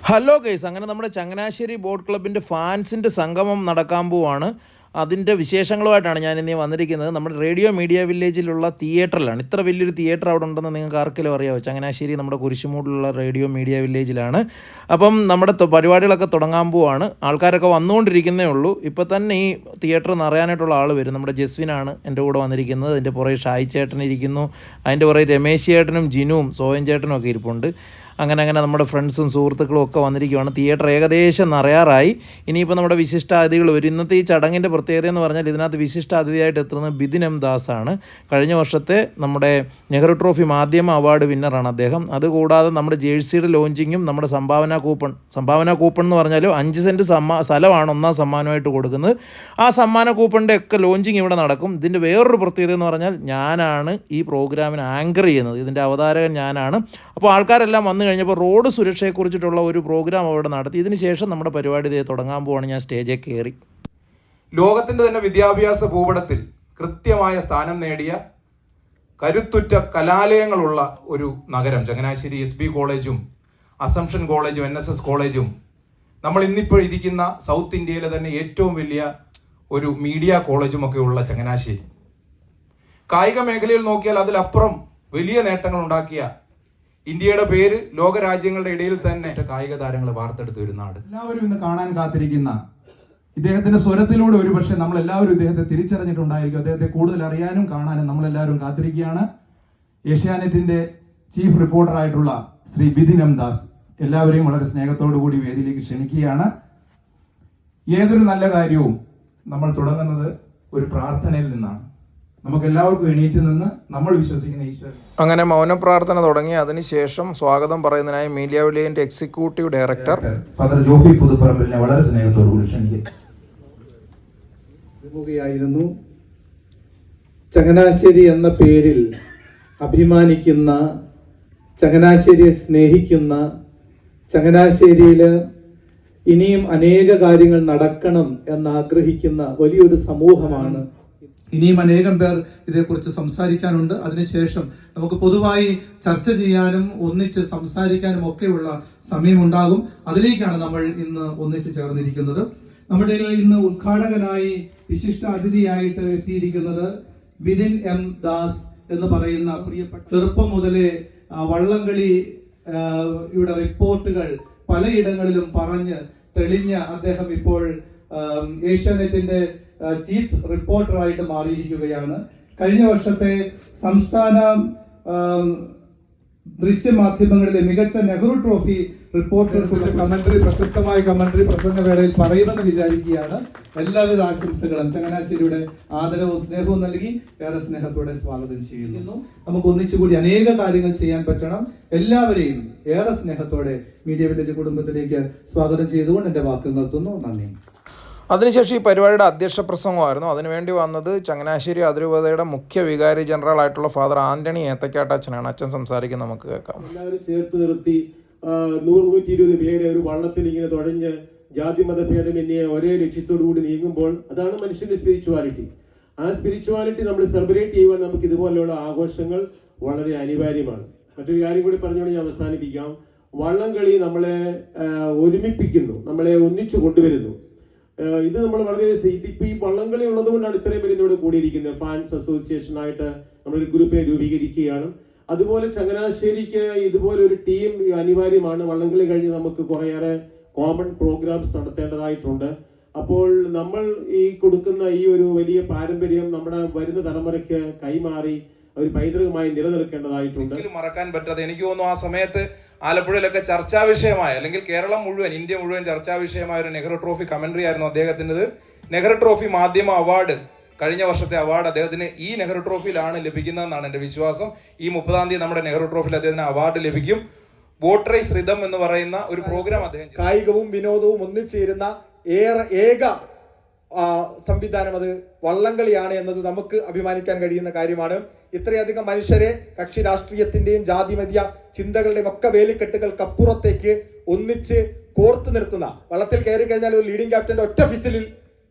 Hello guys, അങ്ങനെ നമ്മുടെ Changanassery boat ക്ലബിൻ്റെ ഫാൻസിൻ്റെ സംഗമം നടക്കാൻ പോവാണ്. അതിൻ്റെ വിശേഷങ്ങളുമായിട്ടാണ് ഞാൻ ഇന്ന് വന്നിരിക്കുന്നത്. നമ്മുടെ റേഡിയോ മീഡിയ വില്ലേജിലുള്ള തിയേറ്ററിലാണ്. ഇത്ര വലിയൊരു തിയേറ്റർ അവിടെ ഉണ്ടെന്ന് നിങ്ങൾക്ക് ആർക്കെങ്കിലും അറിയാമോ? ചങ്ങനാശ്ശേരി നമ്മുടെ കുരിശുമൂടിലുള്ള റേഡിയോ മീഡിയ വില്ലേജിലാണ്. അപ്പം നമ്മുടെ പരിപാടികളൊക്കെ തുടങ്ങാൻ പോവാണ്. ആൾക്കാരൊക്കെ വന്നുകൊണ്ടിരിക്കുന്നേ ഉള്ളൂ. ഇപ്പോൾ തന്നെ ഈ തിയേറ്റർ നിറയാനായിട്ടുള്ള ആൾ വരും. നമ്മുടെ ജസ്വിനാണ് എൻ്റെ കൂടെ വന്നിരിക്കുന്നത്. അതിൻ്റെ പുറകെ ഷായി ചേട്ടൻ ഇരിക്കുന്നു. അതിൻ്റെ പുറകെ രമേശ് ചേട്ടനും ജിനുവും സോയൻ ചേട്ടനും ഒക്കെ ഇരിപ്പുണ്ട്. അങ്ങനെ നമ്മുടെ ഫ്രണ്ട്സും സുഹൃത്തുക്കളും ഒക്കെ വന്നിരിക്കുകയാണ്. തിയേറ്റർ ഏകദേശം നിറയാറായി. ഇനിയിപ്പോൾ നമ്മുടെ വിശിഷ്ട അതിഥികൾ വരും. ഇന്നത്തെ ഈ ചടങ്ങിൻ്റെ പ്രത്യേകത എന്ന് പറഞ്ഞാൽ ഇതിനകത്ത് വിശിഷ്ട അതിഥിയായിട്ട് എത്തുന്നത് ബിദിൻ എം ദാസാണ്. കഴിഞ്ഞ വർഷത്തെ നമ്മുടെ നെഹ്റു ട്രോഫി മാധ്യമ അവാർഡ് വിന്നറാണ് അദ്ദേഹം. അതുകൂടാതെ നമ്മുടെ ജേഴ്സിയുടെ ലോഞ്ചിങ്ങും നമ്മുടെ സംഭാവന കൂപ്പൺ എന്ന് പറഞ്ഞാൽ 5 സെൻറ്റ് സ്ഥലമാണ് ഒന്നാം സമ്മാനമായിട്ട് കൊടുക്കുന്നത്. ആ സമ്മാന കൂപ്പണിൻ്റെ ഒക്കെ ലോഞ്ചിങ് ഇവിടെ നടക്കും. ഇതിൻ്റെ വേറൊരു പ്രത്യേകത എന്ന് പറഞ്ഞാൽ ഞാനാണ് ഈ പ്രോഗ്രാമിന് ആങ്കർ ചെയ്യുന്നത്. ഇതിൻ്റെ അവതാരകൻ ഞാനാണ്. അപ്പോൾ ആൾക്കാരെല്ലാം വന്നു കഴിഞ്ഞപ്പോൾ റോഡ് സുരക്ഷയെക്കുറിച്ചിട്ടുള്ള ഒരു പ്രോഗ്രാം അവിടെ നടത്തി. ഇതിന് ശേഷം നമ്മുടെ പരിപാടി തുടങ്ങാൻ പോവാണ്. ഞാൻ സ്റ്റേജിൽ കയറി. ലോകത്തിൻ്റെ തന്നെ വിദ്യാഭ്യാസ ഭൂപടത്തിൽ കൃത്യമായ സ്ഥാനം നേടിയ കരുത്തുറ്റ കലാലയങ്ങളുള്ള ഒരു നഗരം ചങ്ങനാശ്ശേരി. SB കോളേജും അസംഷൻ കോളേജും NSS കോളേജും നമ്മൾ ഇന്നിപ്പോൾ ഇരിക്കുന്ന സൗത്ത് ഇന്ത്യയിലെ തന്നെ ഏറ്റവും വലിയ ഒരു മീഡിയ കോളേജുമൊക്കെ ഉള്ള ചങ്ങനാശ്ശേരി. കായിക മേഖലയിൽ നോക്കിയാൽ അതിലപ്പുറം വലിയ നേട്ടങ്ങൾ ഉണ്ടാക്കിയ, ഇന്ത്യയുടെ പേര് ലോകരാജ്യങ്ങളുടെ ഇടയിൽ തന്നെ കായിക താരങ്ങളെ വാർത്തെടുത്ത് ഒരു നാട്. എല്ലാവരും ഇന്ന് കാണാൻ കാത്തിരിക്കുന്ന ഇദ്ദേഹത്തിന്റെ സ്വരത്തിലൂടെ ഒരുപക്ഷെ നമ്മൾ എല്ലാവരും ഇദ്ദേഹത്തെ തിരിച്ചറിഞ്ഞിട്ടുണ്ടായിരിക്കും. അദ്ദേഹത്തെ കൂടുതൽ അറിയാനും കാണാനും നമ്മളെല്ലാവരും കാത്തിരിക്കുകയാണ്. ഏഷ്യാനെറ്റിന്റെ ചീഫ് റിപ്പോർട്ടറായിട്ടുള്ള ശ്രീ ബിദിൻ എം ദാസ് എല്ലാവരെയും വളരെ സ്നേഹത്തോടു കൂടി വേദിയിലേക്ക് ക്ഷണിക്കുകയാണ്. ഏതൊരു നല്ല കാര്യവും നമ്മൾ തുടങ്ങുന്നത് ഒരു പ്രാർത്ഥനയിൽ നിന്നാണ്. നമുക്ക് എല്ലാവർക്കും എണീറ്റ് നിന്ന് നമ്മൾ വിശ്വസിക്കുന്ന ഈശ്വരൻ. അങ്ങനെ മൗനപ്രാർത്ഥന തുടങ്ങി. അതിനുശേഷം സ്വാഗതം പറയുന്നതിനായി മീഡിയ വില്ലേജിന്റെ എക്സിക്യൂട്ടീവ് ഡയറക്ടർ ഫാദർ ജോഫി പുതുപ്പറമ്പിലിനെ വളരെ സ്നേഹത്തോടു കൂടി ക്ഷണിക്കുകയായിരുന്നു. ചങ്ങനാശ്ശേരി എന്ന പേരിൽ അഭിമാനിക്കുന്ന, ചങ്ങനാശ്ശേരിയെ സ്നേഹിക്കുന്ന, ചങ്ങനാശ്ശേരിയിൽ ഇനിയും അനേക കാര്യങ്ങൾ നടക്കണം എന്നാഗ്രഹിക്കുന്ന വലിയൊരു സമൂഹമാണ്. ഇനിയും അനേകം പേർ ഇതേക്കുറിച്ച് സംസാരിക്കാനുണ്ട്. അതിനുശേഷം നമുക്ക് പൊതുവായി ചർച്ച ചെയ്യാനും ഒന്നിച്ച് സംസാരിക്കാനും ഒക്കെയുള്ള സമയമുണ്ടാകും. അതിലേക്കാണ് നമ്മൾ ഇന്ന് ഒന്നിച്ച് ചേർന്നിരിക്കുന്നത്. നമ്മുടെ ഇന്ന് ഉദ്ഘാടകനായി വിശിഷ്ട അതിഥിയായിട്ട് എത്തിയിരിക്കുന്നത് ബിദിൻ എം ദാസ് എന്ന് പറയുന്ന പ്രിയപ്പെട്ട, ചെറുപ്പം മുതലേ വള്ളംകളി ഇവിടെ റിപ്പോർട്ടുകൾ പലയിടങ്ങളിലും പറഞ്ഞ് തെളിഞ്ഞ അദ്ദേഹം ഇപ്പോൾ ഏഷ്യാനെറ്റിന്റെ ചീഫ് റിപ്പോർട്ടറായിട്ട് മാറിയിരിക്കുകയാണ്. കഴിഞ്ഞ വർഷത്തെ സംസ്ഥാന ദൃശ്യമാധ്യമങ്ങളിലെ മികച്ച നെഹ്റു ട്രോഫി റിപ്പോർട്ടർക്കുള്ള കമന്ററി, പ്രശസ്തമായ കമന്ററി പ്രസംഗവേളയിൽ പറയുമെന്ന് വിചാരിക്കുകയാണ്. എല്ലാവിധ ആശംസകളും ചങ്ങനാശ്ശേരിയുടെ ആദരവും സ്നേഹവും നൽകി ഏറെ സ്നേഹത്തോടെ സ്വാഗതം ചെയ്യുന്നു. നമുക്ക് ഒന്നിച്ചുകൂടി അനേക കാര്യങ്ങൾ ചെയ്യാൻ പറ്റണം. എല്ലാവരെയും ഏറെ സ്നേഹത്തോടെ മീഡിയ വില്ലേജ് കുടുംബത്തിലേക്ക് സ്വാഗതം ചെയ്തുകൊണ്ട് എൻ്റെ വാക്കുകൾ നിർത്തുന്നു. നന്ദി. അതിനുശേഷം ഈ പരിപാടിയുടെ അധ്യക്ഷ പ്രസംഗമായിരുന്നു. അതിനുവേണ്ടി വന്നത് ചങ്ങനാശ്ശേരി അതിരൂപതയുടെ മുഖ്യ വികാരി ജനറൽ ആയിട്ടുള്ള ഫാദർ ആന്റണി ഏത്തക്കാട്ടച്ഛനാണ്. അച്ഛൻ സംസാരിക്കുന്നത് നമുക്ക് കേൾക്കാം. എല്ലാവരും ചേർത്ത് നിർത്തി 100-120 പേരെ ഒരു വള്ളത്തിൽ ഇങ്ങനെ തുഴഞ്ഞ് ജാതി മതഭേദമന്യേ ഒരേ ലക്ഷ്യത്തോടു കൂടി നീങ്ങുമ്പോൾ അതാണ് മനുഷ്യന്റെ സ്പിരിച്വാലിറ്റി. ആ സ്പിരിച്വാലിറ്റി നമ്മൾ സെലിബ്രേറ്റ് ചെയ്യുവാൻ നമുക്ക് ഇതുപോലെയുള്ള ആഘോഷങ്ങൾ വളരെ അനിവാര്യമാണ്. മറ്റൊരു കാര്യം കൂടി പറഞ്ഞുകൊണ്ട് ഞാൻ അവസാനിപ്പിക്കാം. വള്ളംകളി നമ്മളെ ഒരുമിപ്പിക്കുന്നു, നമ്മളെ ഒന്നിച്ചു കൊണ്ടുവരുന്നു. ഇത് നമ്മൾ വളരെ ഇതിപ്പോൾ ഈ വള്ളംകളി ഉള്ളത് കൊണ്ടാണ് ഇത്രയും പേര് ഇവിടെ കൂടിയിരിക്കുന്നത്. ഫാൻസ് അസോസിയേഷനായിട്ട് നമ്മളൊരു ഗ്രൂപ്പിനെ രൂപീകരിക്കുകയാണ്. അതുപോലെ ചങ്ങനാശ്ശേരിക്ക് ഇതുപോലെ ഒരു ടീം അനിവാര്യമാണ്. വള്ളംകളി കഴിഞ്ഞ് നമുക്ക് കുറേയേറെ കോമൺ പ്രോഗ്രാംസ് നടത്തേണ്ടതായിട്ടുണ്ട്. അപ്പോൾ നമ്മൾ ഈ കൊടുക്കുന്ന ഈ ഒരു വലിയ പാരമ്പര്യം നമ്മുടെ വരുന്ന തലമുറയ്ക്ക് കൈമാറി ഒരു പൈതൃകമായി നിലനിൽക്കേണ്ടതായിട്ടുണ്ട്. മറക്കാൻ പറ്റാതെ എനിക്ക് തോന്നുന്നു ആ സമയത്ത് ആലപ്പുഴയിലൊക്കെ ചർച്ചാ വിഷയമായ, അല്ലെങ്കിൽ കേരളം മുഴുവൻ, ഇന്ത്യ മുഴുവൻ ചർച്ചാ വിഷയമായ ഒരു നെഹ്റു ട്രോഫി കമന്ററി ആയിരുന്നു അദ്ദേഹത്തിൻ്റെത്. നെഹ്റു ട്രോഫി മാധ്യമ അവാർഡ്, കഴിഞ്ഞ വർഷത്തെ അവാർഡ് അദ്ദേഹത്തിന് ഈ നെഹ്റു ട്രോഫിയിലാണ് ലഭിക്കുന്നതെന്നാണ് എൻ്റെ വിശ്വാസം. ഈ 30-ാം തീയതി നമ്മുടെ നെഹ്റു ട്രോഫിയിൽ അദ്ദേഹത്തിന് അവാർഡ് ലഭിക്കും. ബോട്ട് റേസ് റിതം എന്ന് പറയുന്ന ഒരു പ്രോഗ്രാം അദ്ദേഹം, കായികവും വിനോദവും ഒന്നിച്ചേരുന്ന ഏക സംവിധാനം അത് വള്ളംകളിയാണ് എന്നത് നമുക്ക് അഭിമാനിക്കാൻ കഴിയുന്ന കാര്യമാണ്. ഇത്രയധികം മനുഷ്യരെ കക്ഷി രാഷ്ട്രീയത്തിന്റെയും ജാതിമത്യ ചിന്തകളുടെയും ഒക്കെ വേലിക്കെട്ടുകൾക്കപ്പുറത്തേക്ക് ഒന്നിച്ച് കോർത്തു നിർത്തുന്ന, വള്ളത്തിൽ കയറി കഴിഞ്ഞാൽ ഒരു ലീഡിംഗ് ക്യാപ്റ്റന്റെ ഒറ്റ ഫിസിലിൽ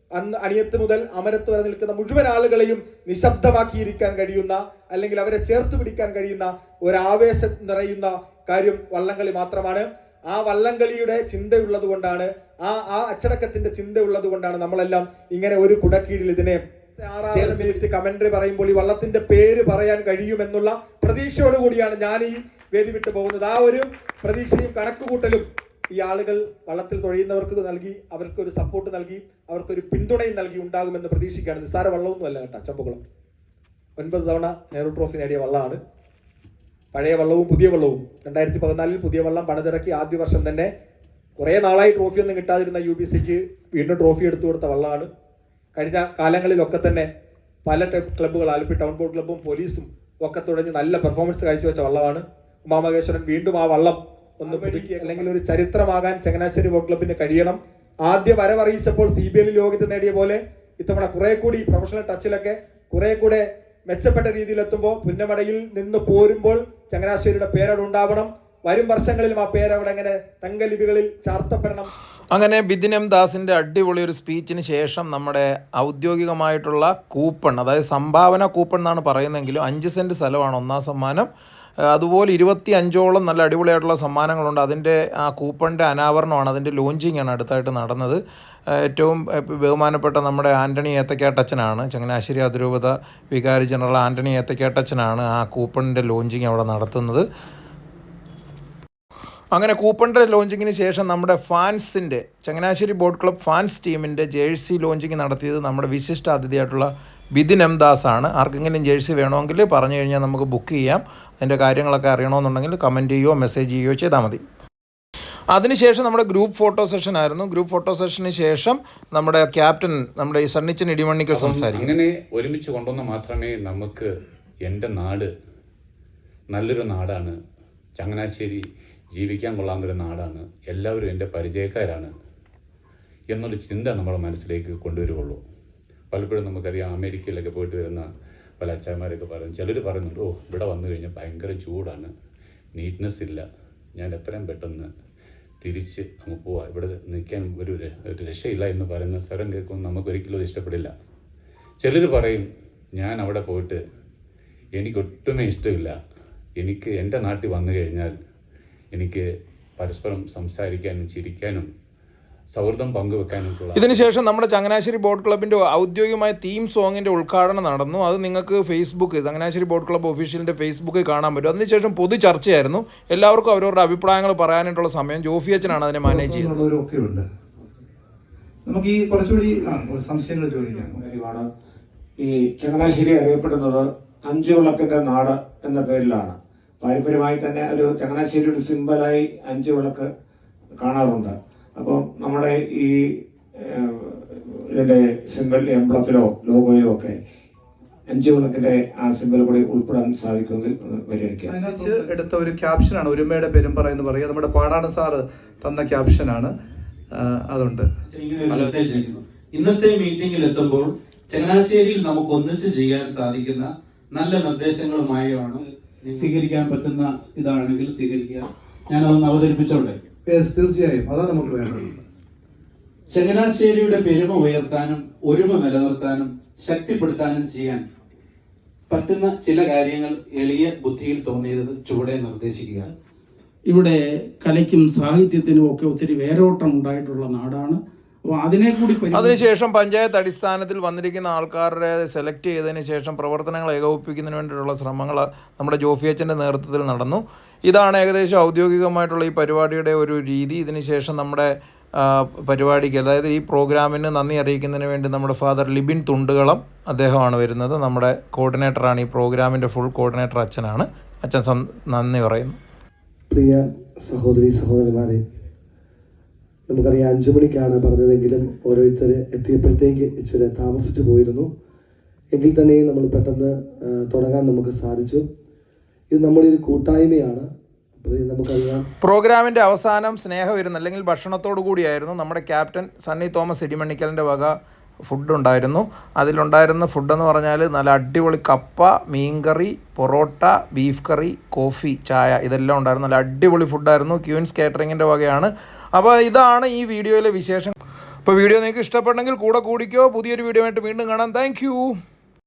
അണിയത്ത് മുതൽ അമരത്ത് വരെ നിൽക്കുന്ന മുഴുവൻ ആളുകളെയും നിശബ്ദമാക്കിയിരിക്കാൻ കഴിയുന്ന, അല്ലെങ്കിൽ അവരെ ചേർത്ത് പിടിക്കാൻ കഴിയുന്ന ഒരാവേശം നിറയുന്ന കാര്യം വള്ളംകളി മാത്രമാണ്. ആ വള്ളംകളിയുടെ ചിന്തയുള്ളത് കൊണ്ടാണ്, ആ അച്ചടക്കത്തിന്റെ ചിന്തയുള്ളത് കൊണ്ടാണ് നമ്മളെല്ലാം ഇങ്ങനെ ഒരു കുടക്കീഴിൽ ഇതിനെ 6 മിനിറ്റ് കമന്ററി പറയുമ്പോൾ ഈ വള്ളത്തിന്റെ പേര് പറയാൻ കഴിയുമെന്നുള്ള പ്രതീക്ഷയോട് കൂടിയാണ് ഞാൻ ഈ വേദി വിട്ടു പോകുന്നത്. ആ ഒരു പ്രതീക്ഷയും കണക്കുകൂട്ടലും ഈ ആളുകൾ വള്ളത്തിൽ തുഴയുന്നവർക്ക് നൽകി, അവർക്കൊരു സപ്പോർട്ട് നൽകി, അവർക്കൊരു പിന്തുണയും നൽകി ഉണ്ടാകുമെന്ന് പ്രതീക്ഷിക്കുകയാണ്. നിസ്സാര വള്ളമൊന്നുമല്ല കേട്ടോ. ചമ്പക്കുളം 9 തവണ നെഹ്റു ട്രോഫി നേടിയ വള്ളമാണ്. പഴയ വള്ളവും പുതിയ വള്ളവും 2014 പുതിയ വള്ളം പണിതിറക്കി ആദ്യ വർഷം തന്നെ കുറേ നാളായി ട്രോഫിയൊന്നും കിട്ടാതിരുന്ന UBCക്ക് വീണ്ടും ട്രോഫി എടുത്തു കൊടുത്ത വള്ളമാണ്. കഴിഞ്ഞ കാലങ്ങളിലൊക്കെ തന്നെ പല ക്ലബ്ബുകൾ, ആലപ്പി ടൗൺ ബോട്ട് ക്ലബ്ബും പോലീസും ഒക്കെ തുടങ്ങി നല്ല പെർഫോമൻസ് കാഴ്ചവെച്ച വള്ളമാണ്. ഉമാമഹേശ്വരൻ വീണ്ടും ആ വള്ളം ഒന്ന് പുതുക്കി, അല്ലെങ്കിൽ ഒരു ചരിത്രമാകാൻ ചങ്ങനാശ്ശേരി ബോട്ട് ക്ലബ്ബിന് കഴിയണം. ആദ്യ വരവറിയിച്ചപ്പോൾ CBL യോഗ്യത നേടിയ പോലെ ഇത്തവണ കുറെ കൂടി പ്രൊഫഷണൽ ടച്ചിലൊക്കെ കുറെ കൂടെ മെച്ചപ്പെട്ട രീതിയിലെത്തുമ്പോൾ, പുന്നമടയിൽ നിന്ന് പോരുമ്പോൾ ചങ്ങനാശ്ശേരിയുടെ പേരവിടെ ഉണ്ടാവണം. വരും വർഷങ്ങളിലും ആ പേരവിടെ അങ്ങനെ തങ്കലിപികളിൽ ചാർത്തപ്പെടണം. അങ്ങനെ ബിദിൻ എം ദാസിൻ്റെ അടിപൊളി ഒരു സ്പീച്ചിന് ശേഷം നമ്മുടെ ഔദ്യോഗികമായിട്ടുള്ള കൂപ്പൺ, അതായത് സംഭാവന കൂപ്പൺ എന്നാണ് പറയുന്നതെങ്കിലും 5 സെൻറ്റ് സ്ഥലമാണ് ഒന്നാം സമ്മാനം. അതുപോലെ 25ഓളം നല്ല അടിപൊളിയായിട്ടുള്ള സമ്മാനങ്ങളുണ്ട്. അതിൻ്റെ ആ കൂപ്പണിൻ്റെ അനാവരണമാണ്, അതിൻ്റെ ലോഞ്ചിങ് ആണ് അടുത്തായിട്ട് നടന്നത്. ഏറ്റവും ബഹുമാനപ്പെട്ട നമ്മുടെ ആൻ്റണി ഏത്തക്കാട്ടച്ചനാണ്, ചങ്ങനാശ്ശേരി അതിരൂപത വികാരി ജനറൽ ആൻ്റണി ഏത്തക്കാട്ടച്ചനാണ് ആ കൂപ്പണിൻ്റെ ലോഞ്ചിങ് അവിടെ നടത്തുന്നത്. അങ്ങനെ കൂപ്പണിൻ്റെ ലോഞ്ചിങ്ങിന് ശേഷം നമ്മുടെ ഫാൻസിൻ്റെ, ചങ്ങനാശ്ശേരി ബോട്ട് ക്ലബ്ബ് ഫാൻസ് ടീമിൻ്റെ ജേഴ്സി ലോഞ്ചിങ് നടത്തിയത് നമ്മുടെ വിശിഷ്ട അതിഥിയായിട്ടുള്ള ബിദിൻ എം ദാസ് ആണ്. ആർക്കെങ്കിലും ജേഴ്സി വേണമെങ്കിൽ പറഞ്ഞു കഴിഞ്ഞാൽ നമുക്ക് ബുക്ക് ചെയ്യാം. അതിൻ്റെ കാര്യങ്ങളൊക്കെ അറിയണമെന്നുണ്ടെങ്കിൽ കമൻറ്റ് ചെയ്യുകയോ മെസ്സേജ് ചെയ്യുകയോ ചെയ്താൽ മതി. അതിനുശേഷം നമ്മുടെ ഗ്രൂപ്പ് ഫോട്ടോ സെഷൻ ആയിരുന്നു. ഗ്രൂപ്പ് ഫോട്ടോ സെഷന് ശേഷം നമ്മുടെ ക്യാപ്റ്റൻ, നമ്മുടെ ഈ സണ്ണിച്ചൻ ഇടിമണ്ണിക്കൽ സംസാരിക്കും. അങ്ങനെ ഒരുമിച്ച് കൊണ്ടുവന്ന് മാത്രമേ നമുക്ക് എൻ്റെ നാട് നല്ലൊരു നാടാണ്, ചങ്ങനാശ്ശേരി ജീവിക്കാൻ കൊള്ളാവുന്നൊരു നാടാണ്, എല്ലാവരും എൻ്റെ പരിചയക്കാരാണ് എന്നൊരു ചിന്ത നമ്മുടെ മനസ്സിലേക്ക് കൊണ്ടുവരുള്ളൂ. പലപ്പോഴും നമുക്കറിയാം, അമേരിക്കയിലൊക്കെ പോയിട്ട് വരുന്ന പല അച്ചാന്മാരൊക്കെ പറയും, ചിലർ പറയുന്നുണ്ട്, ഇവിടെ വന്നു കഴിഞ്ഞാൽ ഭയങ്കര ചൂടാണ്, നീറ്റ്നെസ് ഇല്ല, ഞാൻ എത്രയും പെട്ടെന്ന് തിരിച്ച് അങ്ങ് പോവാം, ഇവിടെ നിൽക്കാൻ ഒരു രക്ഷയില്ല എന്ന് പറയുന്ന സ്വരം കേൾക്കുമ്പോൾ നമുക്കൊരിക്കലും അത് ഇഷ്ടപ്പെടില്ല. ചിലർ പറയും, ഞാൻ അവിടെ പോയിട്ട് എനിക്കൊട്ടുമേ ഇഷ്ടമില്ല, എനിക്ക് എൻ്റെ നാട്ടിൽ വന്നു കഴിഞ്ഞാൽ എനിക്ക് പരസ്പരം സംസാരിക്കാനും ചിരിക്കാനും സൗഹൃദം പങ്കുവെക്കാനുള്ള. ഇതിനുശേഷം നമ്മുടെ ചങ്ങനാശ്ശേരി ബോട്ട് ക്ലബിൻ്റെ ഔദ്യോഗികമായ തീം സോങ്ങിൻ്റെ ഉദ്ഘാടനം നടന്നു. അത് നിങ്ങൾക്ക് ഫേസ്ബുക്ക്, ചങ്ങനാശ്ശേരി ബോട്ട് ക്ലബ്ബ് ഒഫീഷ്യലിൻ്റെ ഫേസ്ബുക്കിൽ കാണാൻ പറ്റും. അതിനുശേഷം പൊതു ചർച്ചയായിരുന്നു. എല്ലാവർക്കും അവരവരുടെ അഭിപ്രായങ്ങൾ പറയാനായിട്ടുള്ള സമയം ജോഫി അച്ഛനാണ് അതിനെ മാനേജ് ചെയ്യുന്നത്. നമുക്ക് ഈ കുറച്ചുകൂടി സംശയങ്ങൾ ചോദിക്കാം. ഈ ചങ്ങനാശ്ശേരി അറിയപ്പെടുന്നത് 5 വിളക്കിന്റെ നാട് എന്ന പേരിലാണ്. പാരമ്പര്യമായി തന്നെ ഒരു ചങ്ങനാശ്ശേരിയുടെ സിമ്പലായി 5 വിളക്ക് കാണാറുണ്ട്. അപ്പോൾ നമ്മുടെ ഈ ഇതിന്റെ സിമ്പൽ എംബ്ലത്തിലോ ലോഗോയിലോ ഒക്കെ 5 വിളക്കിന്റെ ആ സിമ്പൽ കൂടി ഉൾപ്പെടാൻ സാധിക്കുമെങ്കിൽ പരിഗണിക്കുക. അതിനകത്ത് എടുത്ത ഒരു ക്യാപ്ഷനാണ്, ഒരുമയുടെ പെരുമ്പറ എന്ന് പറയുക. നമ്മുടെ പാടാണ് സാറ് തന്ന ക്യാപ്ഷനാണ്. അതുണ്ട് ഇന്നത്തെ മീറ്റിംഗിൽ എത്തുമ്പോൾ ചങ്ങനാശ്ശേരിയിൽ നമുക്ക് ഒന്നിച്ച് ചെയ്യാൻ സാധിക്കുന്ന നല്ല നിർദ്ദേശങ്ങളുമായാണ് സ്വീകരിക്കാൻ പറ്റുന്ന ഇതാണെങ്കിൽ സ്വീകരിക്കുക. ഞാനതൊന്ന് അവതരിപ്പിച്ചോട്ടെ. തീർച്ചയായും അതാണ് നമുക്ക് വേണ്ടത്. ചങ്ങനാശ്ശേരിയുടെ പെരുമ ഉയർത്താനും ഒരുമ നിലനിർത്താനും ശക്തിപ്പെടുത്താനും ചെയ്യാൻ പറ്റുന്ന ചില കാര്യങ്ങൾ എളിയ ബുദ്ധിയിൽ തോന്നിയത് ചുവടെ നിർദ്ദേശിക്കുക. ഇവിടെ കലയ്ക്കും സാഹിത്യത്തിനും ഒക്കെ ഒത്തിരി വേരോട്ടം ഉണ്ടായിട്ടുള്ള നാടാണ്. അതിനുശേഷം പഞ്ചായത്ത് അടിസ്ഥാനത്തിൽ വന്നിരിക്കുന്ന ആൾക്കാരെ സെലക്ട് ചെയ്തതിന് ശേഷം പ്രവർത്തനങ്ങൾ ഏകോപിപ്പിക്കുന്നതിന് വേണ്ടിയിട്ടുള്ള ശ്രമങ്ങൾ നമ്മുടെ ജോഫി അച്ഛൻ്റെ നേതൃത്വത്തിൽ നടന്നു. ഇതാണ് ഏകദേശം ഔദ്യോഗികമായിട്ടുള്ള ഈ പരിപാടിയുടെ ഒരു രീതി. ഇതിനുശേഷം നമ്മുടെ പരിപാടിക്ക്, അതായത് ഈ പ്രോഗ്രാമിന് നന്ദി അറിയിക്കുന്നതിന് വേണ്ടി നമ്മുടെ ഫാദർ ലിബിൻ തുണ്ടുകളം അദ്ദേഹമാണ് വരുന്നത്. നമ്മുടെ കോർഡിനേറ്ററാണ്, ഈ പ്രോഗ്രാമിൻ്റെ ഫുൾ കോർഡിനേറ്റർ അച്ഛനാണ്. അച്ഛൻ നന്ദി പറയുന്നു. പ്രിയ സഹോദരി സഹോദരന്മാരെ, നമുക്കറിയാം 5 മണിക്കാണ് പറഞ്ഞതെങ്കിലും ഓരോരുത്തർ എത്തിയപ്പോഴത്തേക്ക് ഇച്ചിരി താമസിച്ചു പോയിരുന്നു. എങ്കിൽ തന്നെയും നമ്മൾ പെട്ടെന്ന് തുടങ്ങാൻ നമുക്ക് സാധിച്ചു. ഇത് നമ്മുടെ ഒരു കൂട്ടായ്മയാണ്. നമുക്കറിയാം, പ്രോഗ്രാമിൻ്റെ അവസാനം സ്നേഹവിരുന്ന് അല്ലെങ്കിൽ ഭക്ഷണത്തോടു കൂടിയായിരുന്നു. നമ്മുടെ ക്യാപ്റ്റൻ സണ്ണി തോമസ് ഇടിമണ്ണിക്കലിൻ്റെ വക ഫുഡുണ്ടായിരുന്നു. അതിലുണ്ടായിരുന്ന ഫുഡെന്ന് പറഞ്ഞാൽ നല്ല അടിപൊളി കപ്പ, മീൻകറി, പൊറോട്ട, ബീഫ് കറി, കോഫി, ചായ, ഇതെല്ലാം ഉണ്ടായിരുന്നു. നല്ല അടിപൊളി ഫുഡായിരുന്നു. ക്യൂൻസ് കാറ്ററിങ്ങിൻ്റെ വകയാണ്. അപ്പോൾ ഇതാണ് ഈ വീഡിയോയിലെ വിശേഷം. അപ്പോൾ വീഡിയോ നിങ്ങൾക്ക് ഇഷ്ടപ്പെട്ടെങ്കിൽ കൂടെ കൂടിക്കോ. പുതിയൊരു വീഡിയോ ആയിട്ട് വീണ്ടും കാണാം. താങ്ക്